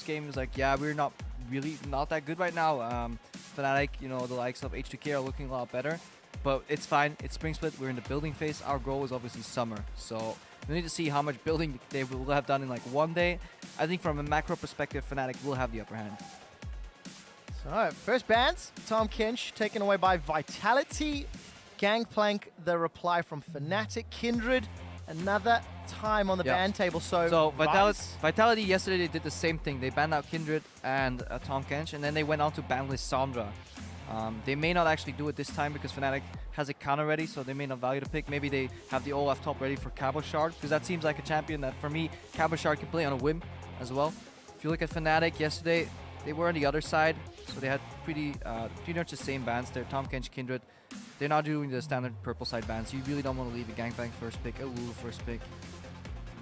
game. He was like, yeah, we're not that good right now. Fnatic, you know, the likes of H2K are looking a lot better. But it's fine. It's Spring Split. We're in the building phase. Our goal is obviously summer. So we need to see how much building they will have done in like one day. I think from a macro perspective, Fnatic will have the upper hand. So, first bans. Tahm Kench taken away by Vitality. Gangplank, the reply from Fnatic. Kindred, another time on the ban table. So Vitality yesterday, they did the same thing. They banned out Kindred and Tahm Kench, and then they went on to ban Lissandra. They may not actually do it this time because Fnatic has a counter ready, so they may not value the pick. Maybe they have the Olaf top ready for Cabochard, because that seems like a champion that, for me, Cabochard can play on a whim as well. If you look at Fnatic yesterday, they were on the other side, so they had pretty much the same bans there. Tahm Kench, Kindred. They're not doing the standard purple side bans. You really don't want to leave a Gangplank first pick, a Lulu first pick.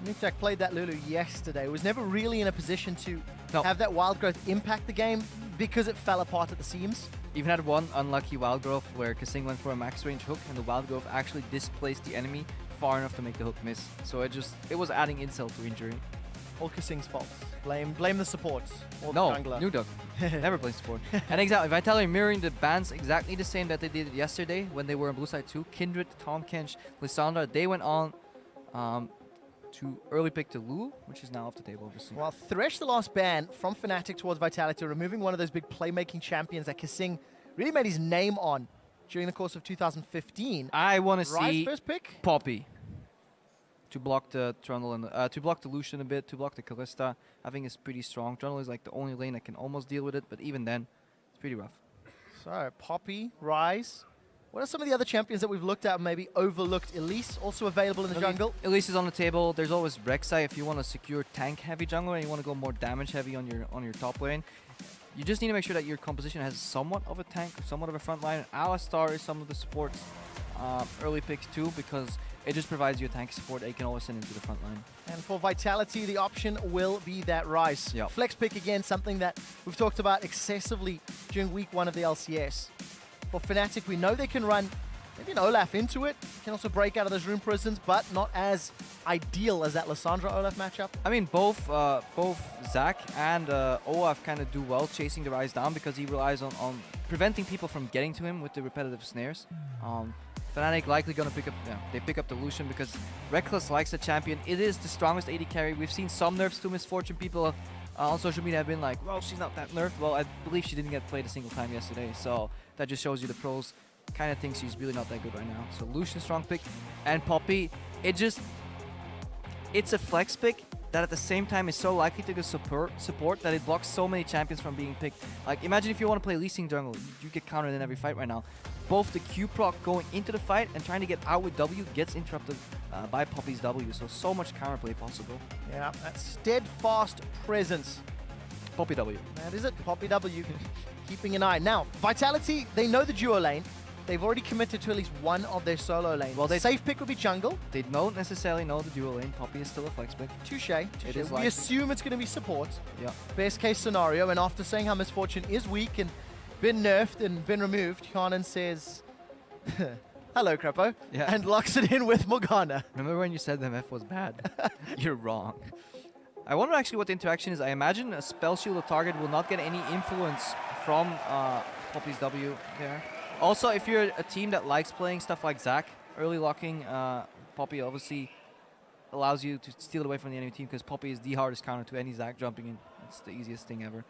Nukejack played that Lulu yesterday. Was never really in a position to have that wild growth impact the game because it fell apart at the seams. Even had one unlucky wild growth where Kasing went for a max range hook and the wild growth actually displaced the enemy far enough to make the hook miss. So it was adding insult to injury. All Kasing's fault. Blame the support. Or no, the jungler. Nukejack. Never played support. And exactly, Vitality mirroring the bans exactly the same that they did yesterday when they were on blue side too. Kindred, Tahm Kench, Lissandra, they went on to early pick to Lulu, which is now off the table, obviously. Well, Thresh, the last ban from Fnatic towards Vitality, removing one of those big playmaking champions that Kasing really made his name on during the course of 2015. I want to see first pick? Poppy to block the Trundle and to block the Lucian a bit, to block the Kalista. I think it's pretty strong. Trundle is like the only lane that can almost deal with it, but even then, it's pretty rough. So, Poppy, Ryze. What are some of the other champions that we've looked at and maybe overlooked? Elise, also available in the jungle. Elise is on the table. There's always Rek'Sai if you want to secure tank-heavy jungle and you want to go more damage-heavy on your top lane. You just need to make sure that your composition has somewhat of a tank, somewhat of a front line. Alistar is some of the supports early picks too, because it just provides you a tank support that you can always send into the front line. And for Vitality, the option will be that Ryze. Yep. Flex pick again, something that we've talked about excessively during week 1 of the LCS. For Fnatic, we know they can run maybe an Olaf into it. Can also break out of those rune prisons, but not as ideal as that Lissandra-Olaf matchup. I mean, both Zac and Olaf kind of do well chasing the Ryze down because he relies on preventing people from getting to him with the repetitive snares. Fnatic likely going to pick up the Lucian because Reckless likes the champion. It is the strongest AD carry. We've seen some nerfs to Misfortune. People on social media have been like, well, she's not that nerfed. Well, I believe she didn't get played a single time yesterday, so that just shows you the pros kind of think she's really not that good right now. So Lucian, strong pick. And Poppy, it's a flex pick that at the same time is so likely to get support that it blocks so many champions from being picked. Like, imagine if you want to play Lee Sin jungle, you get countered in every fight right now. Both the Q proc going into the fight and trying to get out with W gets interrupted by Poppy's W, so much counterplay possible. Yeah, that steadfast presence. Poppy W. That is it, Poppy W. Keeping an eye. Now, Vitality, they know the duo lane. They've already committed to at least one of their solo lanes. Well, their safe pick would be jungle. They don't necessarily know the duo lane. Poppy is still a flex pick. Touche. We assume it's going to be support. Yeah. Best case scenario. And after saying how Misfortune is weak and been nerfed and been removed, Hanan says, hello, Crepo, and locks it in with Morgana. Remember when you said the MF was bad? You're wrong. I wonder actually what the interaction is. I imagine a spell shield of target will not get any influence from Poppy's W there. Also, if you're a team that likes playing stuff like Zac, early locking Poppy obviously allows you to steal it away from the enemy team because Poppy is the hardest counter to any Zac jumping in. It's the easiest thing ever.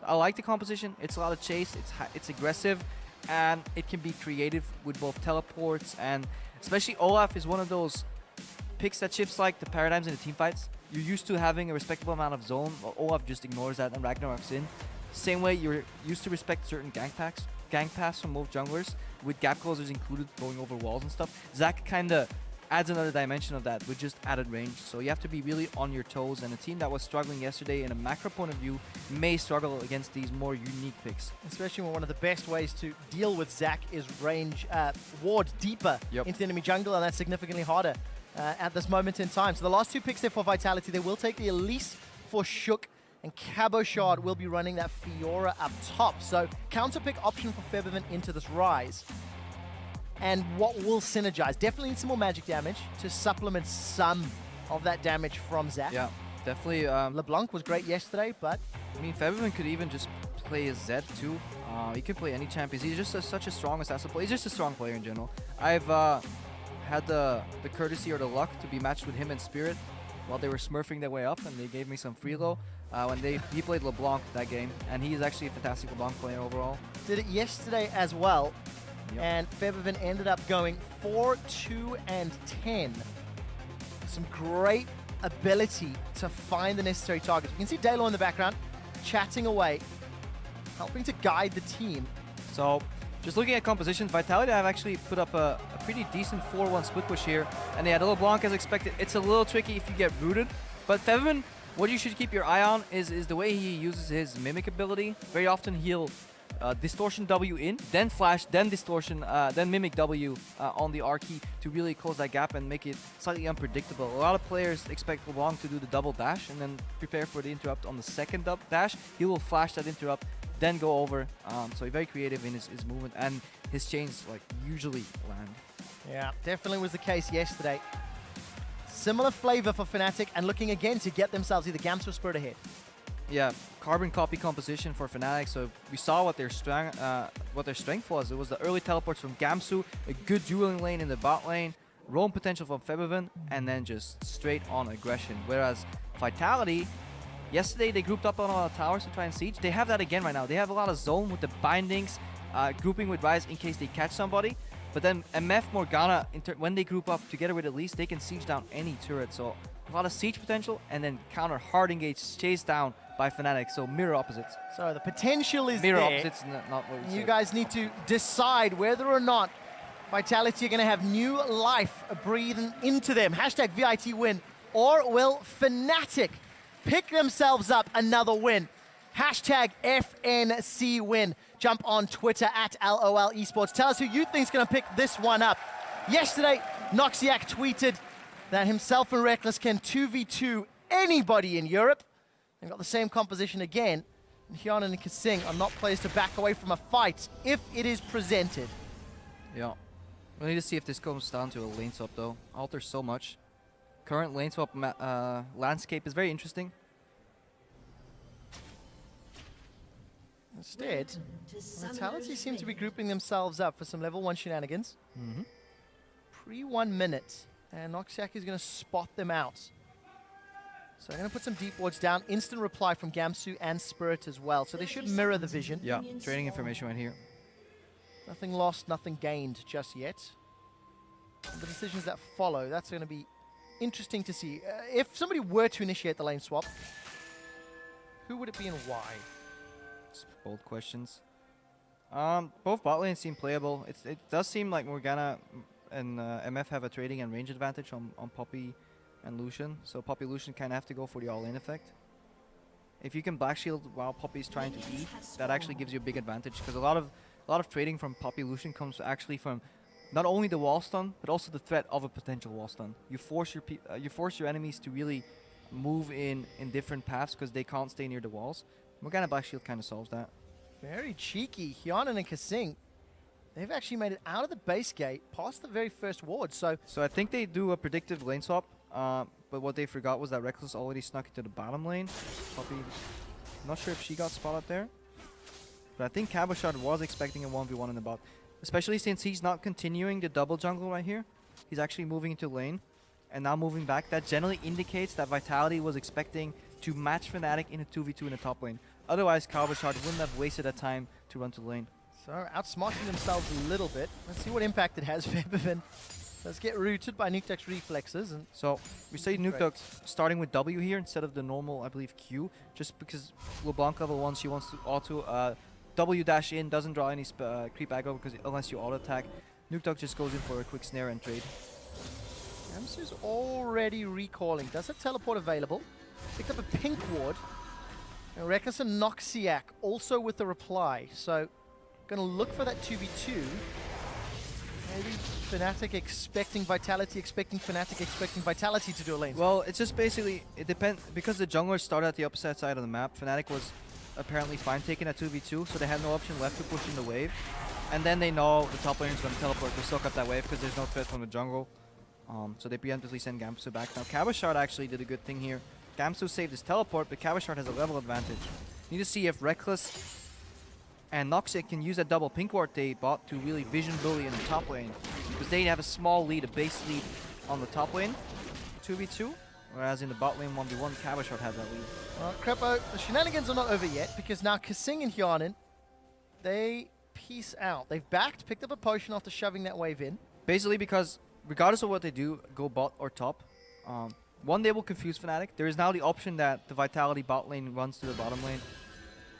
I like the composition. It's a lot of chase. It's aggressive, and it can be creative with both teleports, and especially Olaf is one of those picks that shifts like the paradigms in the team fights. You're used to having a respectable amount of zone. Olaf just ignores that and Ragnarok's in. Same way you're used to respect certain gang paths from both junglers, with gap closers included going over walls and stuff. Zac kind of adds another dimension of that with just added range. So you have to be really on your toes, and a team that was struggling yesterday in a macro point of view may struggle against these more unique picks. Especially when one of the best ways to deal with Zac is ward deeper into the enemy jungle, and that's significantly harder at this moment in time. So the last two picks there for Vitality, they will take the Elise for Shook, and Cabochard will be running that Fiora up top. So counter pick option for Featherman into this Ryze. And what will synergize? Definitely need some more magic damage to supplement some of that damage from Zac. Yeah, definitely. LeBlanc was great yesterday, but I mean, Febiven could even just play as Zed too. He can play any champions. He's just such a strong assassin player. He's just a strong player in general. I've had the courtesy or the luck to be matched with him and Spirit while they were smurfing their way up, and they gave me some free low when he played LeBlanc that game, and he is actually a fantastic LeBlanc player overall. Did it yesterday as well, Yep. and Febiven ended up going 4-2-10. Some great ability to find the necessary targets. You can see Dalo in the background chatting away, helping to guide the team. So, just looking at composition, Vitality have actually put up a pretty decent 4-1 split push here, and yeah, the LeBlanc as expected. It's a little tricky if you get rooted, but Febiven, what you should keep your eye on is the way he uses his Mimic ability. Very often he'll Distortion W in, then Flash, then Distortion, then Mimic W on the R key to really close that gap and make it slightly unpredictable. A lot of players expect LeBlanc to do the double dash and then prepare for the interrupt on the second dash. He will flash that interrupt, then go over. So he's very creative in his movement, and his chains like usually land. Yeah, definitely was the case yesterday. Similar flavor for Fnatic, and looking again to get themselves either Gamsu or Spirit ahead. Yeah, carbon copy composition for Fnatic. So we saw what their strength was. It was the early teleports from Gamsu, a good dueling lane in the bot lane, roam potential from Febiven, and then just straight on aggression. Whereas Vitality, yesterday they grouped up on a lot of towers to try and siege. They have that again right now. They have a lot of zone with the bindings, grouping with Ryze in case they catch somebody. But then MF Morgana, when they group up together with Elise, they can siege down any turret. So a lot of siege potential, and then counter hard engage, chased down by Fnatic. So mirror opposites. So the potential is Mirror there. opposites, not what we You said. guys need to decide whether or not Vitality are going to have new life breathing into them. Hashtag VIT win. Or will Fnatic pick themselves up another win? Hashtag FNC win. Jump on Twitter at LOL Esports. Tell us who you think is going to pick this one up. Yesterday, Noxiac tweeted that himself and Reckless can 2v2 anybody in Europe. They've got the same composition again. And Hyun and Kasing are not players to back away from a fight if it is presented. Yeah. We need to see if this comes down to a lane swap though. Alters so much. Current lane swap landscape is very interesting. Instead, Vitality seem to be grouping themselves up for some level 1 shenanigans. Pre-1 minute, and Noxiac is going to spot them out. So I'm going to put some deep wards down. Instant reply from Gamsu and Spirit as well. So they should mirror the vision. Yeah, trading information right here. Nothing lost, nothing gained just yet. And the decisions that follow, that's going to be interesting to see. If somebody were to initiate the lane swap, who would it be and why? Bold questions. Both bot lanes seem playable. It does seem like Morgana and MF have a trading and range advantage on Poppy and Lucian. So Poppy Lucian kind of have to go for the all-in effect. If you can Black Shield while Poppy's trying to eat, that actually gives you a big advantage, because a lot of trading from Poppy Lucian comes actually from not only the wall stun, but also the threat of a potential wall stun. You force your enemies to really move in different paths because they can't stay near the walls. Morgana Black Shield kind of solves that. Very cheeky. Hyanan and Kasing, they've actually made it out of the base gate, past the very first ward. So I think they do a predictive lane swap, but what they forgot was that Reckless already snuck into the bottom lane. Poppy, not sure if she got spotted there, but I think Cabochard was expecting a 1v1 in the bot, especially since he's not continuing the double jungle right here. He's actually moving into lane and now moving back. That generally indicates that Vitality was expecting to match Fnatic in a 2v2 in the top lane. Otherwise, Cabochard wouldn't have wasted that time to run to lane. So outsmarting themselves a little bit. Let's see what impact it has. Febiven does get rooted by Nukeduck's reflexes. And so we say Nukeduck starting with W here instead of the normal, I believe, Q, just because LeBlanc level 1, she wants to auto W dash in, doesn't draw any creep aggro because unless you auto attack. Nukeduck just goes in for a quick snare and trade. Gamsu's already recalling. Does have teleport available. Picked up a pink ward. And Reckless and Noxiac also with the reply. So gonna look for that 2v2. Maybe Fnatic expecting Vitality, expecting Fnatic, expecting Vitality to do a lane. Well, it's just basically, it depends, because the junglers started at the opposite side of the map. Fnatic was apparently fine taking a 2v2, so they had no option left to push in the wave. And then they know the top laner is going to teleport to soak up that wave because there's no threat from the jungle. So they preemptively send Gamsu back. Now Cabochard actually did a good thing here. Gamsu saved his teleport, but Cabochard has a level advantage. Need to see if Reckless and Noxic can use that double pink ward they bought to really vision bully in the top lane. Because they have a small lead, a base lead on the top lane, 2v2. Whereas in the bot lane 1v1, Cabashot has that lead. Well, Crepo, the shenanigans are not over yet because now Kasing and Hjarnan, they peace out. They've backed, picked up a potion after shoving that wave in. Basically because regardless of what they do, go bot or top, one, they will confuse Fnatic. There is now the option that the Vitality bot lane runs to the bottom lane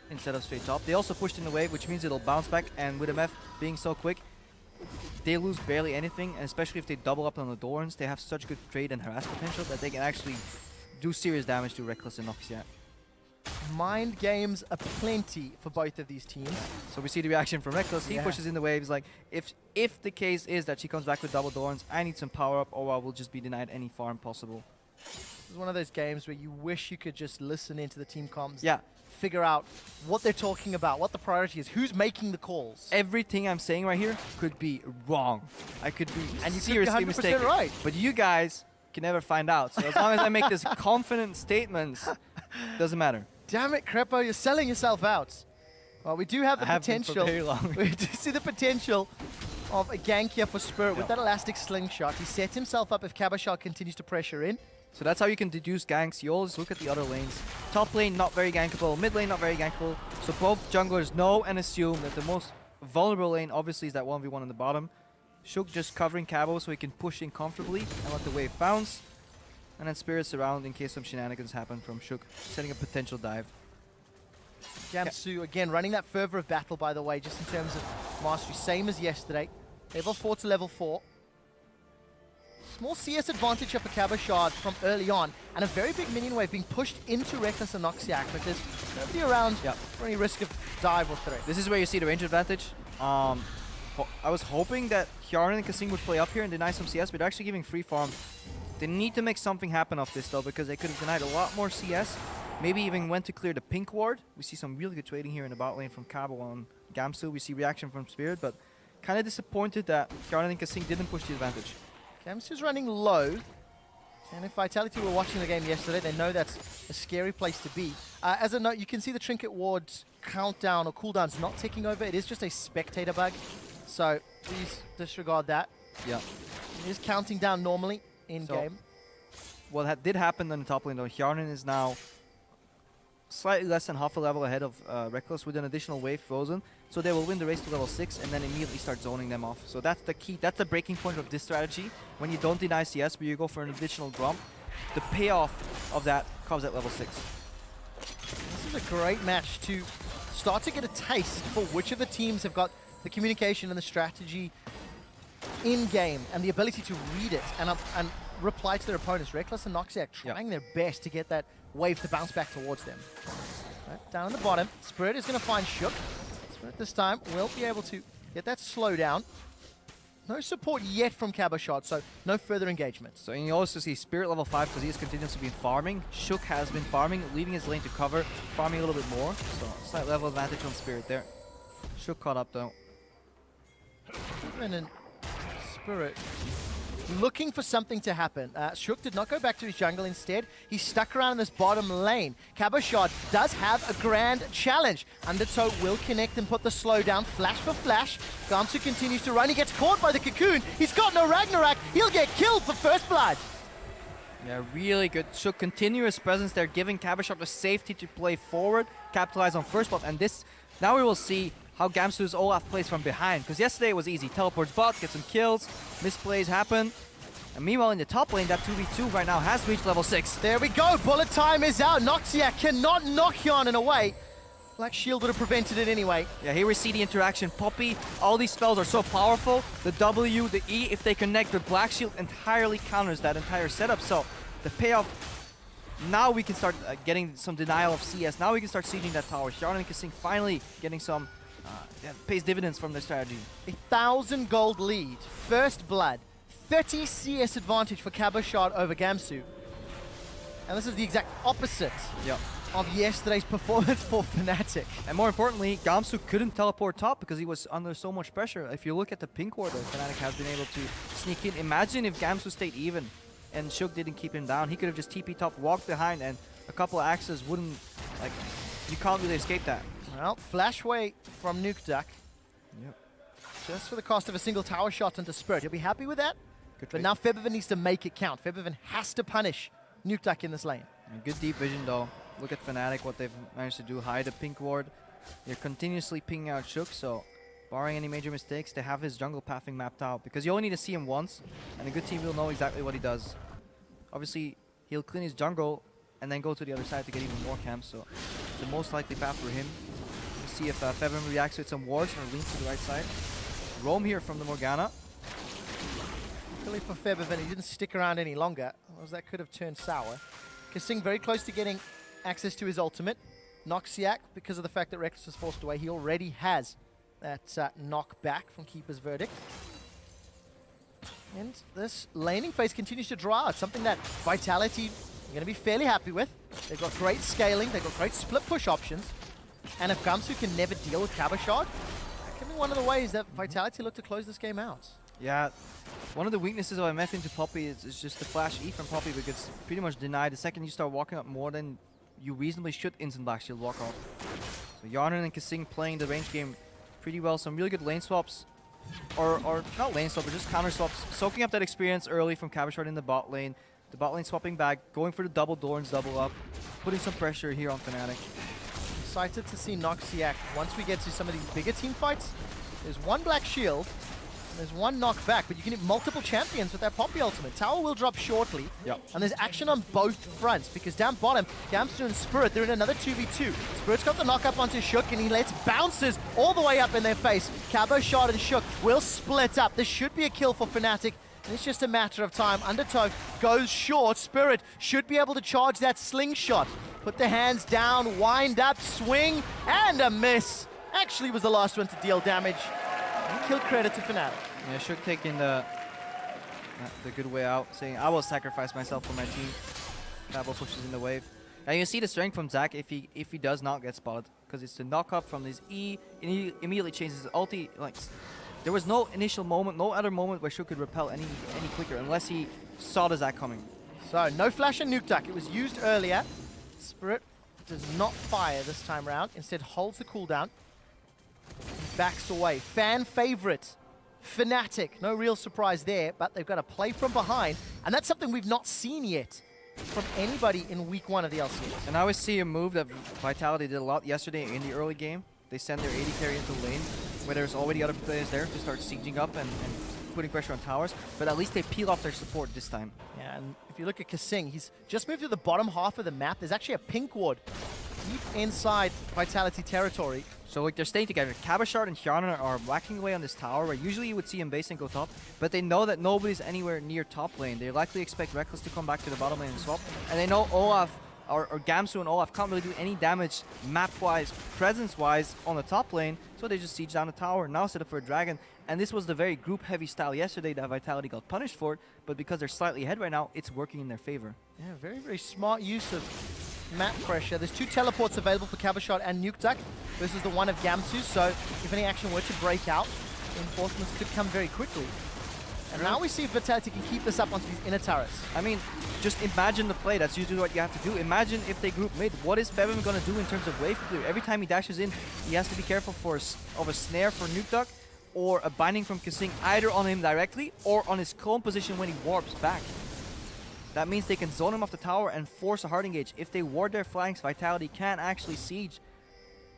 instead of straight top. They also pushed in the wave, which means it'll bounce back, and with MF being so quick, they lose barely anything, and especially if they double up on the Dorans, they have such good trade and harass potential that they can actually do serious damage to Reckless and Noxiat. Mind games aplenty for both of these teams. So we see the reaction from Reckless. He pushes in the waves like, if the case is that she comes back with double Dorans, I need some power up or I will just be denied any farm possible. This is one of those games where you wish you could just listen into the team comms. Yeah. Figure out what they're talking about, what the priority is, who's making the calls. Everything I'm saying right here could be wrong. I could be and you seriously could be 100% mistaken. right. But you guys can never find out. So as long as I make this confident statements, doesn't matter. Damn it, Crepo, you're selling yourself out. Well, we do have the potential. For very long. We do see the potential of a gank here for Spirit with that elastic slingshot. He set himself up if Cabashot continues to pressure in. So that's how you can deduce ganks. You always look at the other lanes. Top lane, not very gankable. Mid lane, not very gankable. So both junglers know and assume that the most vulnerable lane, obviously, is that 1v1 on the bottom. Shook just covering Cabo so he can push in comfortably and let the wave bounce. And then Spirit's around in case some shenanigans happen from Shook, setting a potential dive. Gamsu, again, running that fervor of battle, by the way, just in terms of mastery. Same as yesterday. Level 4 to level 4. Small CS advantage here for Cabashard from early on, and a very big minion wave being pushed into Reckless and Noxiac, but there's nobody around for any risk of dive or threat. This is where you see the range advantage. I was hoping that Hjarnan and Kasing would play up here and deny some CS, but they're actually giving free farm. They need to make something happen off this though, because they could have denied a lot more CS. Maybe even went to clear the pink ward. We see some really good trading here in the bot lane from Cabo on Gamsu. We see reaction from Spirit, but kind of disappointed that Hjarnan and Kasing didn't push the advantage. Gamsu's running low, and if Vitality were watching the game yesterday, they know that's a scary place to be. As a note, you can see the Trinket Ward's countdown or cooldown's not ticking over. It is just a spectator bug, so please disregard that. Yeah. It is counting down normally in-game. What did happen on the top lane though, Hjarnan is now slightly less than half a level ahead of Reckless with an additional wave frozen. So they will win the race to level 6 and then immediately start zoning them off. So that's the key, that's the breaking point of this strategy. When you don't deny CS, but you go for an additional Grump, the payoff of that comes at level 6. This is a great match to start to get a taste for which of the teams have got the communication and the strategy in-game and the ability to read it and reply to their opponents. Reckless and Noxiac trying their best to get that wave to bounce back towards them. Right, down on the bottom, Spirit is going to find Shook. Spirit this time will be able to get that slowdown. No support yet from Cabashot, so no further engagement. So you also see Spirit level 5 because he has continuously been farming. Shook has been farming, leaving his lane to cover, farming a little bit more. So slight level advantage on Spirit there. Shook caught up though. And Spirit looking for something to happen. Shook did not go back to his jungle. Instead, he stuck around in this bottom lane. Cabashot does have a grand challenge. Undertow will connect and put the slow down. Flash for flash. Gamsu continues to run. He gets caught by the cocoon. He's got no Ragnarok. He'll get killed for first blood. Yeah, really good. Shook continuous presence there, giving Cabashot the safety to play forward, capitalize on first blood. And this, now we will see how Gamsu's Olaf plays from behind. Because yesterday it was easy. Teleports bot, get some kills, misplays happen. And meanwhile in the top lane, that 2v2 right now has reached level 6. There we go. Bullet time is out. Noxiac cannot knock Hjarnan away. Black Shield would have prevented it anyway. Yeah, here we see the interaction. Poppy, all these spells are so powerful. The W, the E, if they connect with Black Shield, entirely counters that entire setup. So the payoff, now we can start getting some denial of CS. Now we can start sieging that tower. Hjarnan and Kasing finally getting some pays dividends from their strategy. 1,000 gold lead. First blood. 30 CS advantage for Cabashot over Gamsu. And this is the exact opposite of yesterday's performance for Fnatic. And more importantly, Gamsu couldn't teleport top because he was under so much pressure. If you look at the pink ward that Fnatic has been able to sneak in, imagine if Gamsu stayed even and Shook didn't keep him down. He could have just TP top, walked behind, and a couple of axes wouldn't you can't really escape that. Well, flashway from Nukeduck. Yep. Just for the cost of a single tower shot into Spirit. He'll be happy with that. Good But trade. now Febiven needs to make it count. Febiven has to punish Nukeduck in this lane. Good deep vision though. Look at Fnatic, what they've managed to do. Hide the pink ward. They're continuously pinging out Shook, so barring any major mistakes, they have his jungle pathing mapped out. Because you only need to see him once, and a good team will know exactly what he does. Obviously, he'll clean his jungle and then go to the other side to get even more camps, so it's the most likely path for him. We'll see if Febiven reacts with some wards or leans to the right side. Roam here from the Morgana. Luckily for Febiven, he didn't stick around any longer, otherwise that could have turned sour. Kasing very close to getting access to his ultimate. Noxiac, because of the fact that Reckless was forced away, he already has that knock back from Keeper's Verdict. And this laning phase continues to draw out, something that Vitality are going to be fairly happy with. They've got great scaling, they've got great split push options. And if Gamsu can never deal with Cabochard, that can be one of the ways that Vitality look to close this game out. Yeah, one of the weaknesses of MF into Poppy is just the flash E from Poppy, because it's pretty much denied. The second you start walking up more than you reasonably should, instant Black Shield walk off. So Yarnan and Kasing playing the range game pretty well. Some really good lane swaps. Or not lane swaps, but just counter swaps. Soaking up that experience early from Cabochard in the bot lane. The bot lane swapping back, going for the double Dorns, double up. Putting some pressure here on Fnatic. Excited to see Noxiac once we get to some of these bigger team fights. There's one Black Shield, and there's one knockback, but you can hit multiple champions with that Poppy ultimate. Tower will drop shortly, and there's action on both fronts, because down bottom, Gamsu and Spirit, they're in another 2v2. Spirit's got the knock up onto Shook, and he lets bounces all the way up in their face. Cabochard and Shook will split up. This should be a kill for Fnatic, and it's just a matter of time. Undertow goes short. Spirit should be able to charge that slingshot. Put the hands down, wind up, swing, and a miss. Actually was the last one to deal damage. And kill credit to Fnatic. Yeah, Shook taking the good way out, saying, I will sacrifice myself for my team. Cabo pushes in the wave. And you see the strength from Zac if he does not get spotted, because it's the knock up from his E, and he immediately changes his ulti. Like, there was no initial moment, no other moment where Shook could repel any quicker, unless he saw the Zac coming. So, no flash and Nukeduck. It was used earlier. Spirit does not fire this time round, instead holds the cooldown. Backs away. Fan favorite, Fnatic. No real surprise there, but they've got to play from behind, and that's something we've not seen yet from anybody in week 1 of the LCS. And I always see a move that Vitality did a lot yesterday in the early game. They send their AD carry into lane, where there's already other players there to start sieging up and putting pressure on towers, but at least they peel off their support this time. Yeah, and if you look at Kasing, he's just moved to the bottom half of the map. There's actually a pink ward deep inside Vitality territory. So like they're staying together. Cabochard and Hjarnar are whacking away on this tower, where usually you would see him base and go top, but they know that nobody's anywhere near top lane. They likely expect Reckless to come back to the bottom lane and swap, and they know Olaf or Gamsu and Olaf can't really do any damage map-wise, presence-wise on the top lane, so they just siege down the tower, now set up for a dragon. And this was the very group-heavy style yesterday that Vitality got punished for, but because they're slightly ahead right now, it's working in their favor. Yeah, very, very smart use of map pressure. There's 2 teleports available for Cabochard and Nukeduck versus the one of Gamsu, so if any action were to break out, reinforcements could come very quickly. And now we see if Vitality can keep this up onto these inner turrets. I mean, just imagine the play. That's usually what you have to do. Imagine if they group mid. What is Febiven going to do in terms of wave clear? Every time he dashes in, he has to be careful of a snare for Nukeduck or a binding from Kasing, either on him directly or on his clone position when he warps back. That means they can zone him off the tower and force a hard engage. If they ward their flanks, Vitality can actually siege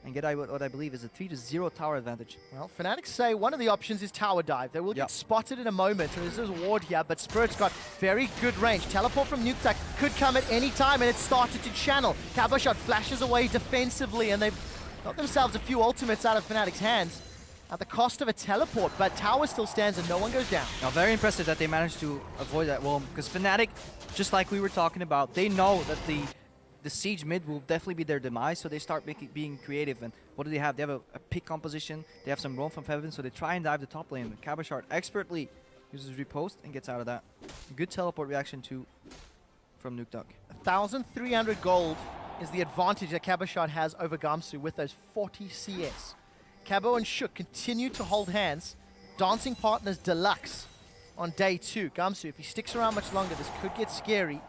and get what I believe is a 3-0 tower advantage. Well, Fnatic say one of the options is tower dive. They will get spotted in a moment, and there's a ward here, but Spirit's got very good range. Teleport from Nukeduck could come at any time, and it started to channel. Cabochard flashes away defensively, and they've got themselves a few ultimates out of Fnatic's hands at the cost of a teleport, but tower still stands and no one goes down. Now, very impressive that they managed to avoid that wall, because Fnatic, just like we were talking about, they know that the siege mid will definitely be their demise, so they start being creative. And what do they have? They have a pick composition, they have some roam from Febiven, so they try and dive the top lane. But Cabochard expertly uses riposte and gets out of that. Good teleport reaction from Nukeduck. 1,300 gold is the advantage that Cabochard has over Gamsu with those 40 CS. Cabo and Shook continue to hold hands. Dancing partners deluxe on day 2. Gamsu, if he sticks around much longer, this could get scary.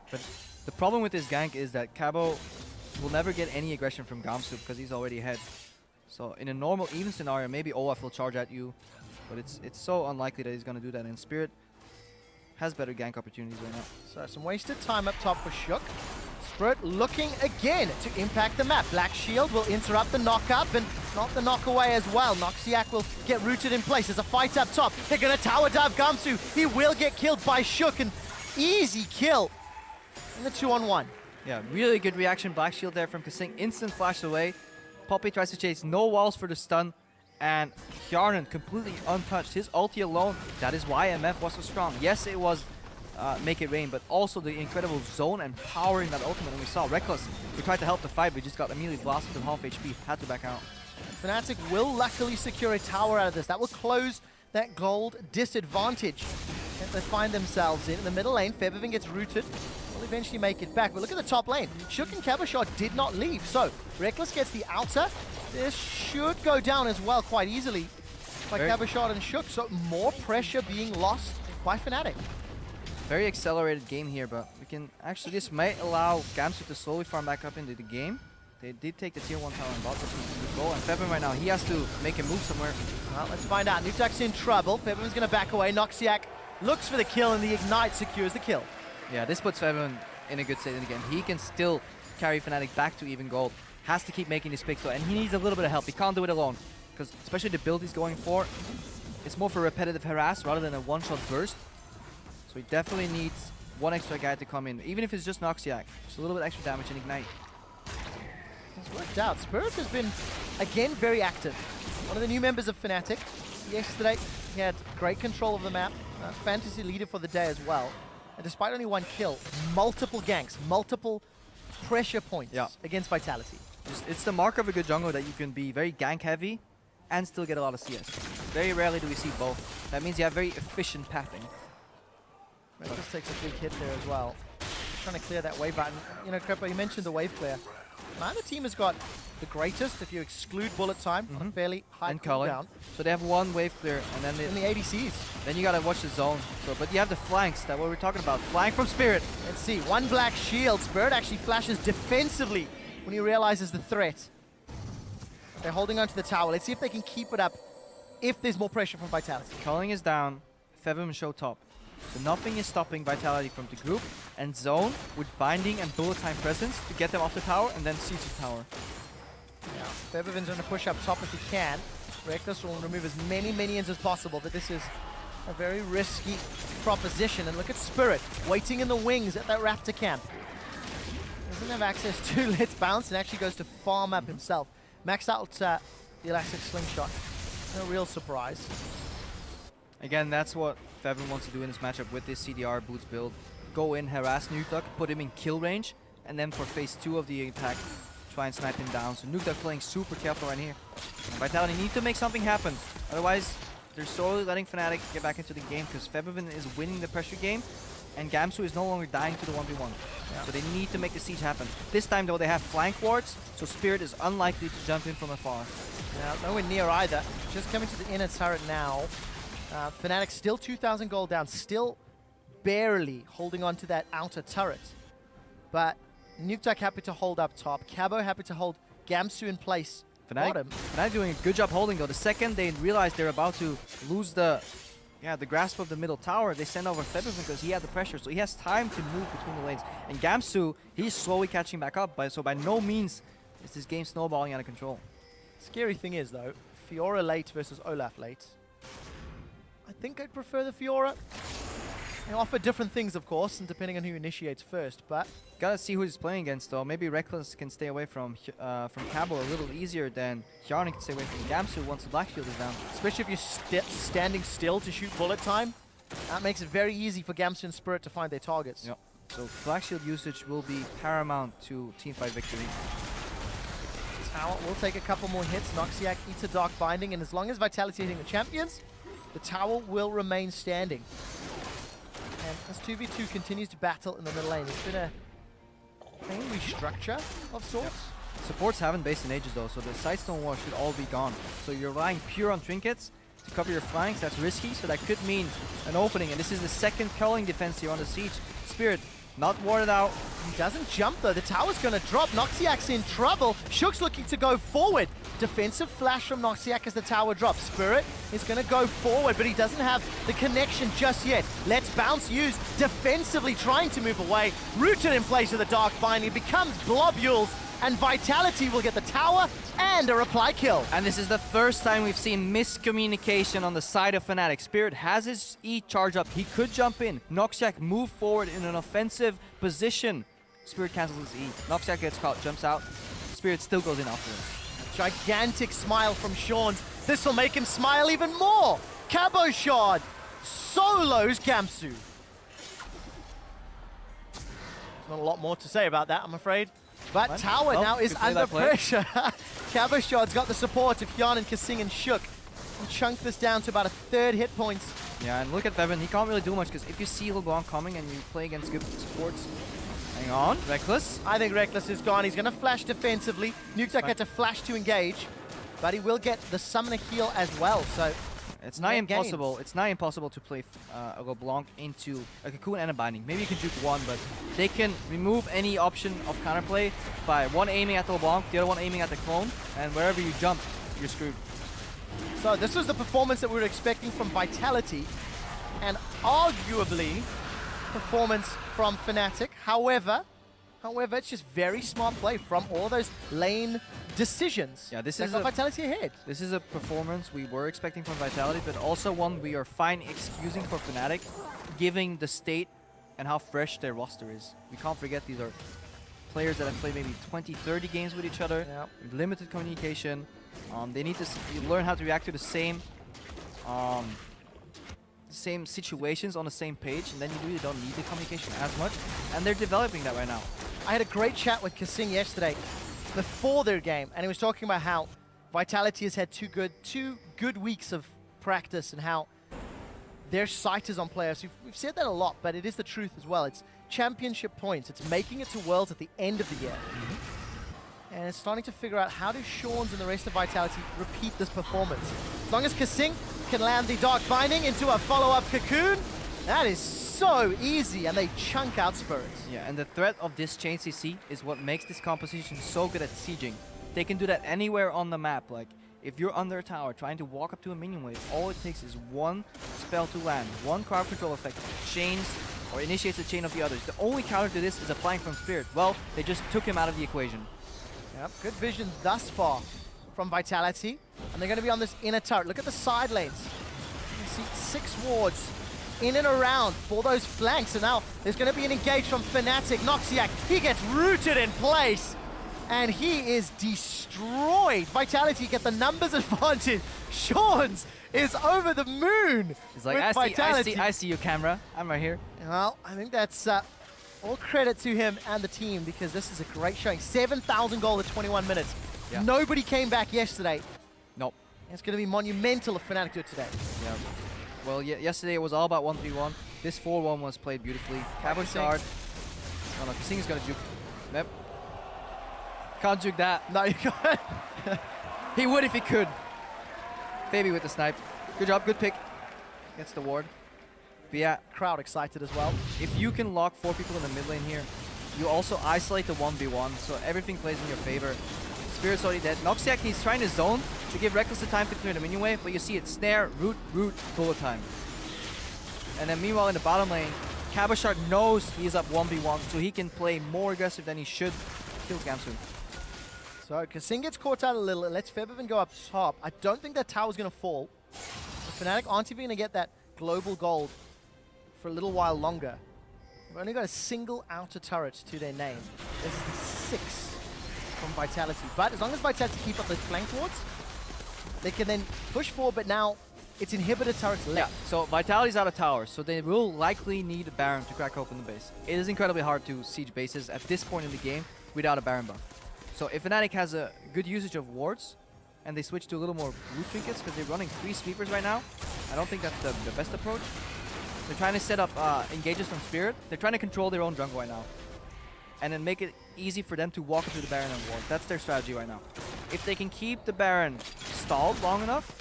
But the problem with this gank is that Cabo will never get any aggression from Gamsu because he's already ahead. So in a normal even scenario, maybe Olaf will charge at you, but it's so unlikely that he's going to do that. And Spirit has better gank opportunities right now. So some wasted time up top for Shook. Spirit looking again to impact the map. Black Shield will interrupt the knock-up and not the knock-away as well. Noxiac will get rooted in place. There's a fight up top. They're going to tower dive Gamsu. He will get killed by Shook, and easy kill in the 2-on-1. Yeah, really good reaction. Black Shield there from Kasing. Instant flash away. Poppy tries to chase. No walls for the stun. And Hjarnan completely untouched. His ulti alone, that is why MF was so strong. Yes, it was make it rain, but also the incredible zone and power in that ultimate. And we saw Reckless, we tried to help the fight, but just got immediately blasted with half HP. Had to back out. Fnatic will luckily secure a tower out of this. That will close that gold disadvantage that they find themselves in. In the middle lane, Febiven gets rooted. Will eventually make it back. But look at the top lane. Shook and Cabochard did not leave. So Reckless gets the outer. This should go down as well quite easily by Cabochard and Shook. So more pressure being lost by Fnatic. Very accelerated game here, but we can actually, this might allow Gamsu to slowly farm back up into the game. They did take the tier 1 tower and bot, which is a good goal. And Febiven right now, he has to make a move somewhere. Well, let's find out. Nutak's in trouble. Febiven's going to back away. Noxiac looks for the kill, and the Ignite secures the kill. Yeah, this puts Febiven in a good state in the game. He can still carry Fnatic back to even gold. Has to keep making these picks though, and he needs a little bit of help. He can't do it alone, because especially the build he's going for, it's more for repetitive harass rather than a one-shot burst. So he definitely needs one extra guy to come in, even if it's just Noxiac. Just a little bit extra damage and Ignite. It's worked out. Spirit has been, again, very active. One of the new members of Fnatic. Yesterday, he had great control of the map. Fantasy leader for the day as well. And despite only one kill, multiple ganks, multiple pressure points against Vitality. It's the mark of a good jungler that you can be very gank heavy and still get a lot of CS. Very rarely do we see both. That means you have very efficient pathing. Reckless takes a big hit there as well. Trying to clear that wave button. You know, Crepo, you mentioned the wave clear. Neither team has got the greatest, if you exclude bullet time, on a fairly high cooldown. So they have one wave clear, and then in the ADCs. Then you gotta watch the zone. So, but you have the flanks, that what we're talking about. Flank from Spirit. Let's see, one Black Shield. Spirit actually flashes defensively when he realizes the threat. They're holding onto the tower. Let's see if they can keep it up if there's more pressure from Vitality. Culling is down. Febiven show top. So nothing is stopping Vitality from the group and zone with binding and bullet time presence to get them off the tower and then siege the tower. Yeah, Febiven's going to push up top if he can. Reckless will remove as many minions as possible, but this is a very risky proposition. And look at Spirit waiting in the wings at that Raptor camp. Doesn't have access to Let's Bounce and actually goes to farm up himself. Maxed out the Elastic Slingshot. No real surprise. Again, that's what Febiven wants to do in this matchup with this CDR boots build. Go in, harass Nukeduck, put him in kill range, and then for phase 2 of the attack, try and snipe him down. So Nukeduck playing super careful right here. And Vitality need to make something happen. Otherwise, they're slowly letting Fnatic get back into the game because Febiven is winning the pressure game and Gamsu is no longer dying to the 1v1. Yeah. So they need to make the siege happen. This time though, they have flank wards, so Spirit is unlikely to jump in from afar. Yeah, nowhere near either. Just coming to the inner turret now. Fnatic still 2,000 gold down, still barely holding on to that outer turret. But Nukeduck happy to hold up top. Cabo happy to hold Gamsu in place bottom. Fnatic doing a good job holding though. The second they realize they're about to lose the grasp of the middle tower, they send over Febiven because he had the pressure, so he has time to move between the lanes. And Gamsu, he's slowly catching back up, so by no means is this game snowballing out of control. Scary thing is though, Fiora late versus Olaf late. I think I'd prefer the Fiora. They offer different things, of course, and depending on who initiates first, but... Gotta see who he's playing against, though. Maybe Reckless can stay away from Cabo a little easier than Hjarnan can stay away from Gamsu once the Black Shield is down. Especially if you're standing still to shoot bullet time. That makes it very easy for Gamsu and Spirit to find their targets. Yep. So Black Shield usage will be paramount to teamfight victory. Tower will take a couple more hits. Noxiac eats a Dark Binding, and as long as Vitality hitting the champions, the tower will remain standing. And as 2v2 continues to battle in the middle lane, it's been a main restructure of sorts. Yep. Supports haven't based in ages though, so the Sightstone War should all be gone. So you're relying pure on trinkets to cover your flanks. That's risky, so that could mean an opening. And this is the second culling defense here on the siege. Spirit Not warded out. He doesn't jump though. The tower's going to drop. Noxiac's in trouble. Shook's looking to go forward. Defensive flash from Noxiac as the tower drops. Spirit is going to go forward, but he doesn't have the connection just yet. Let's bounce used defensively, trying to move away. Rooted in place of the Dark Binding. It becomes globules, and Vitality will get the tower and a reply kill. And this is the first time we've seen miscommunication on the side of Fnatic. Spirit has his E charge up. He could jump in. Noxiac move forward in an offensive position. Spirit cancels his E. Noxiac gets caught, jumps out. Spirit still goes in after him. Gigantic smile from Sean's. This will make him smile even more. Cabo Shard solos Gamsu. Not a lot more to say about that, I'm afraid. But What? Tower Oh, now is good play, under that play. pressure. Cabo Shard's got the support of Hyun and Kasing and Shook. And chunk this down to about a third hit points. Yeah, and look at Fevin. He can't really do much because if you see LeBlanc coming and you play against good supports. Hang on, Reckless. I think Reckless is gone. He's going to flash defensively. Nukeduck had to flash to engage, but he will get the summoner heal as well. So It's nigh net gains. impossible. It's nigh impossible to play a LeBlanc into a Cocoon and a Binding. Maybe you can juke one, but they can remove any option of counterplay by one aiming at the LeBlanc, the other one aiming at the clone, and wherever you jump, you're screwed. So this was the performance that we were expecting from Vitality, and arguably performance from Fnatic. However, it's just very smart play from all those lane decisions. Yeah, this that is got a- Vitality ahead. This is a performance we were expecting from Vitality, but also one we are fine excusing for Fnatic, given the state and how fresh their roster is. We can't forget these are players that have played maybe 20, 30 games with each other, Yep. with limited communication. They need to learn how to react to the same situations on the same page, and then you really don't need the communication as much, and they're developing that right now. I had a great chat with Kasing yesterday before their game, and he was talking about how Vitality has had two good weeks of practice and how their sight is on players. We've said that a lot, but it is the truth as well. It's championship points. It's making it to Worlds at the end of the year. And it's starting to figure out how do Sean's and the rest of Vitality repeat this performance. As long as Kasing can land the Dark Binding into a follow-up Cocoon, that is so easy, and they chunk out Spirits. Yeah, and the threat of this chain CC is what makes this composition so good at sieging. They can do that anywhere on the map. Like, if you're under a tower trying to walk up to a minion wave, all it takes is one spell to land, one crowd control effect, chains or initiates a chain of the others. The only counter to this is a flank from Spirit. Well, they just took him out of the equation. Yep, good vision thus far from Vitality. And they're going to be on this inner turret. Look at the side lanes. You can see 6 wards in and around for those flanks. And now there's going to be an engage from Fnatic. Noxiac, he gets rooted in place. And he is destroyed. Vitality get the numbers advantage. Sean's is over the moon. It's like, with Vitality. I see you, camera. I'm right here. Well, I think that's all credit to him and the team, because this is a great showing. 7,000 goal at 21 minutes. Yeah. Nobody came back yesterday. Nope. It's going to be monumental if Fnatic do it today. Yeah. Well, yesterday it was all about 1v1. This 4-1 was played beautifully. Cabo Shard. Oh no, Kasing is going to juke. Yep. Can't juke that. No, you can't. He would if he could. Fabi with the snipe. Good job, good pick. Gets the ward. But yeah, Crowd excited as well. if you can lock 4 people in the mid lane here, you also isolate the 1v1, so everything plays in your favor. Spirit's already dead. Noxiac, he's trying to zone to give Reckless the time to clear the minion wave, but you see it snare, root, bullet time. And then meanwhile in the bottom lane, Cabo Shard knows he's up 1v1, so he can play more aggressive than he should. Kills Gamsu. So Kasing gets caught out a little. It lets Febiven go up top. I don't think that tower's going to fall. The Fnatic aren't even going to get that global gold for a little while longer. They've only got a single outer turret to their name. This is the 6th from Vitality. But as long as Vitality keep up those flank wards, they can then push forward, but now it's inhibitor turrets Yeah, left. so Vitality's out of towers, so they will likely need a Baron to crack open the base. It is incredibly hard to siege bases at this point in the game without a Baron buff. So if Fnatic has a good usage of wards, and they switch to a little more root trinkets, because they're running 3 sweepers right now, I don't think that's the best approach. They're trying to set up engages from Spirit. They're trying to control their own jungle right now. And then make it easy for them to walk into the Baron and ward. That's their strategy right now. If they can keep the Baron stalled long enough,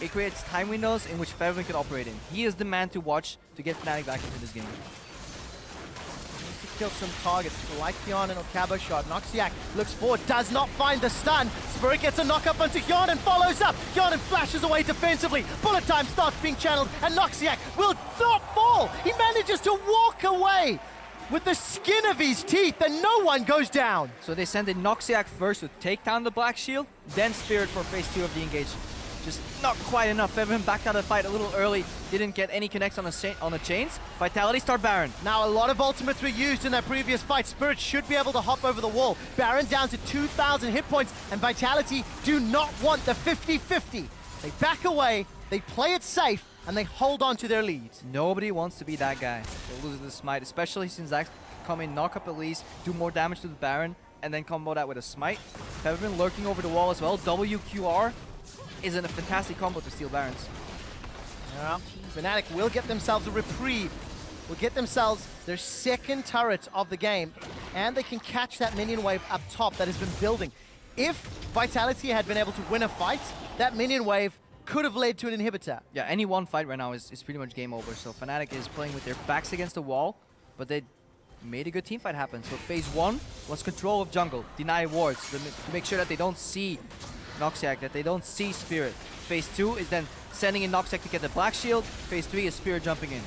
it creates time windows in which Febiven can operate in. He is the man to watch to get Fnatic back into this game. kill some targets like Hyanan or Caboshot. Noxiac looks forward, does not find the stun. Spirit gets a knock up onto Hyanan, follows up. Hyanan flashes away defensively. Bullet time starts being channeled, and Noxiac will not fall. He manages to walk away with the skin of his teeth, and no one goes down. So they send in Noxiac first to take down the Black Shield, then Spirit for phase 2 of the engage. Just not quite enough. Featherman backed out of the fight a little early. Didn't get any connects on the chains. Vitality start Baron. Now a lot of ultimates were used in that previous fight. Spirit should be able to hop over the wall. Baron down to 2,000 hit points, and Vitality do not want the 50-50. They back away, they play it safe, and they hold on to their lead. Nobody wants to be that guy that loses the smite, especially since Zach come in, knock up Elise, do more damage to the Baron, and then combo that with a smite. Featherman lurking over the wall as well. WQR is in a fantastic combo to steal Barons. Yeah. Fnatic will get themselves a reprieve. Will get themselves their second turret of the game, and they can catch that minion wave up top that has been building. If Vitality had been able to win a fight, that minion wave could have led to an inhibitor. Yeah, any one fight right now is pretty much game over. So Fnatic is playing with their backs against the wall, but they made a good team fight happen. So phase 1 was control of jungle, deny wards to make sure that they don't see Noxiac, that they don't see Spirit. Phase 2 is then sending in Noxiac to get the Black Shield. Phase 3 is Spirit jumping in.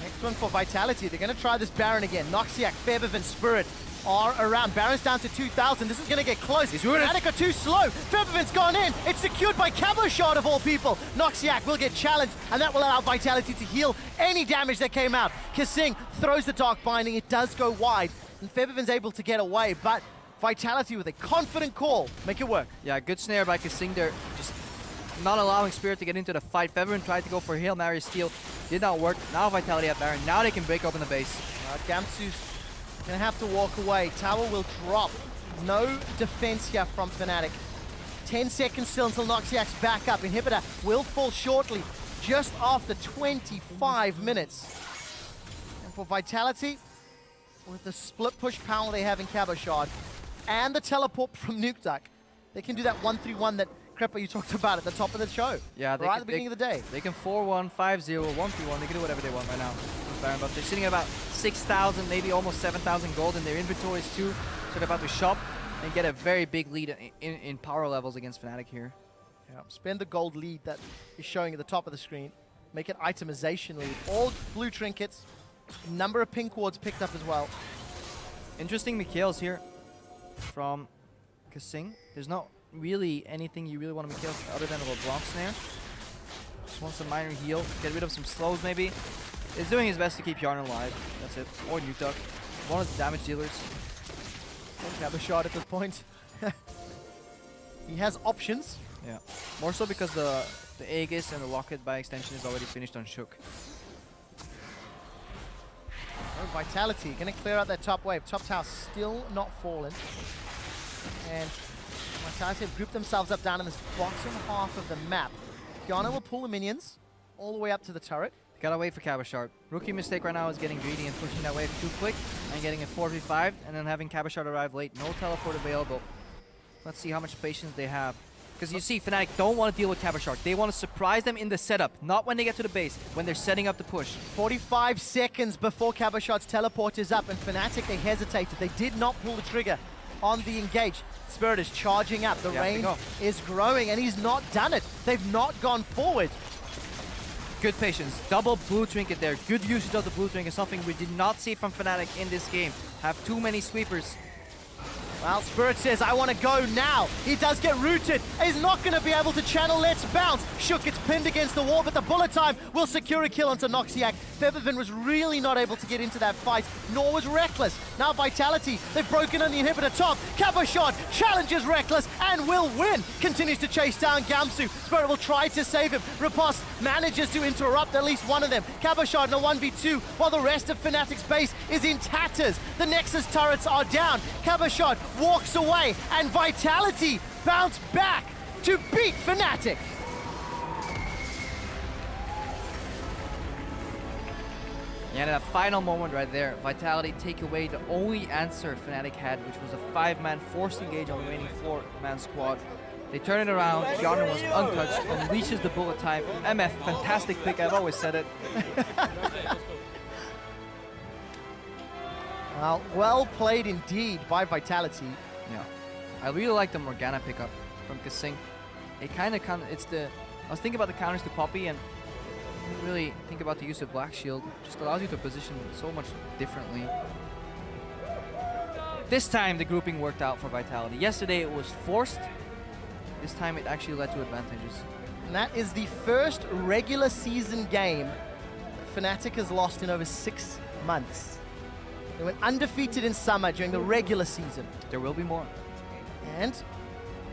Next one for Vitality. They're going to try this Baron again. Noxiac, Febiv, and Spirit are around. Baron's down to 2,000. This is going to get close. Fnatic are too slow. Febivin's gone in. It's secured by Caboshot of all people. Noxiac will get challenged, and that will allow Vitality to heal any damage that came out. Kasing throws the Dark Binding. It does go wide, and Febivin's able to get away, but Vitality with a confident call make it work. Yeah, good snare by Kasing there. Just not allowing Spirit to get into the fight. Featherman tried to go for Hail Mary steal. Did not work. Now Vitality at Baron. Now they can break open the base. Gamsu's gonna have to walk away. Tower will drop. No defense here from Fnatic. 10 seconds still until Noxiac's back up. Inhibitor will fall shortly, just after 25 minutes. And for Vitality, with the split push power they have in Caboshot and the teleport from Nukeduck, they can do that 1-3-1 that Crepper you talked about at the top of the show. Yeah, right at the beginning of the day. They can 4-1, 5-0, 1-3-1. They can do whatever they want right now. Baron, but they're sitting at about 6,000, maybe almost 7,000 gold in their inventories too. So they're about to shop and get a very big lead in power levels against Fnatic here. Yeah, spend the gold lead that is showing at the top of the screen. Make it itemization lead. All blue trinkets. Number of pink wards picked up as well. Interesting Mikhails here from Kasing. There's not really anything you really want to Mikhails other than a LeBlanc snare. Just wants a minor heal. Get rid of some slows maybe. Is doing his best to keep Yarn alive. That's it. Or Nukeduck. One of the damage dealers. Have a shot at this point. He has options. Yeah. More so because the Aegis and the Locket by extension is already finished on Shook. Oh, Vitality going to clear out that top wave. Top tower still not fallen. And Vitality have grouped themselves up down in this bottom half of the map. Kiana will pull the minions all the way up to the turret. Gotta wait for Caboshot. Rookie mistake right now is getting greedy and pushing that wave too quick and getting a 4v5 and then having Caboshot arrive late. No teleport available. Let's see how much patience they have. Because you see, Fnatic don't want to deal with Caboshot. They want to surprise them in the setup, not when they get to the base, when they're setting up the push. 45 seconds before Caboshot's teleport is up, and Fnatic, they hesitated. They did not pull the trigger on the engage. Spirit is charging up. The range is growing, and he's not done it. They've not gone forward. Good patience. Double blue trinket there. Good usage of the blue trinket. Something we did not see from Fnatic in this game. Have too many sweepers. Well, Spirit says, I want to go now. He does get rooted. He's not going to be able to channel Let's Bounce. Shook gets pinned against the wall, but the bullet time will secure a kill onto Noxiac. Feathervin was really not able to get into that fight, nor was Reckless. Now Vitality, they've broken on the inhibitor top. Caboshot challenges Reckless and will win. Continues to chase down Gamsu. Spirit will try to save him. Riposte manages to interrupt at least one of them. Caboshot in a 1v2, while the rest of Fnatic's base is in tatters. The Nexus turrets are down. Caboshot walks away, and Vitality bounce back to beat Fnatic. Yeah, and that final moment right there, Vitality take away the only answer Fnatic had, which was a 5-man forced engage on the remaining 4-man squad. They turn it around, Yarner was untouched, unleashes the bullet time. MF, fantastic pick, I've always said it. Well played indeed by Vitality. Yeah. I really like the Morgana pickup from Kasing. It kind of it's the... I was thinking about the counters to Poppy, and I didn't really think about the use of Black Shield. Just allows you to position so much differently. This time the grouping worked out for Vitality. Yesterday it was forced. This time it actually led to advantages. And that is the first regular season game Fnatic has lost in over 6 months. They went undefeated in summer during the regular season. There will be more. And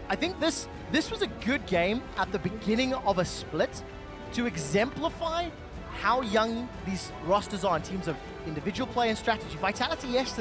I think this was a good game at the beginning of a split to exemplify how young these rosters are in terms of individual play and strategy. Vitality yesterday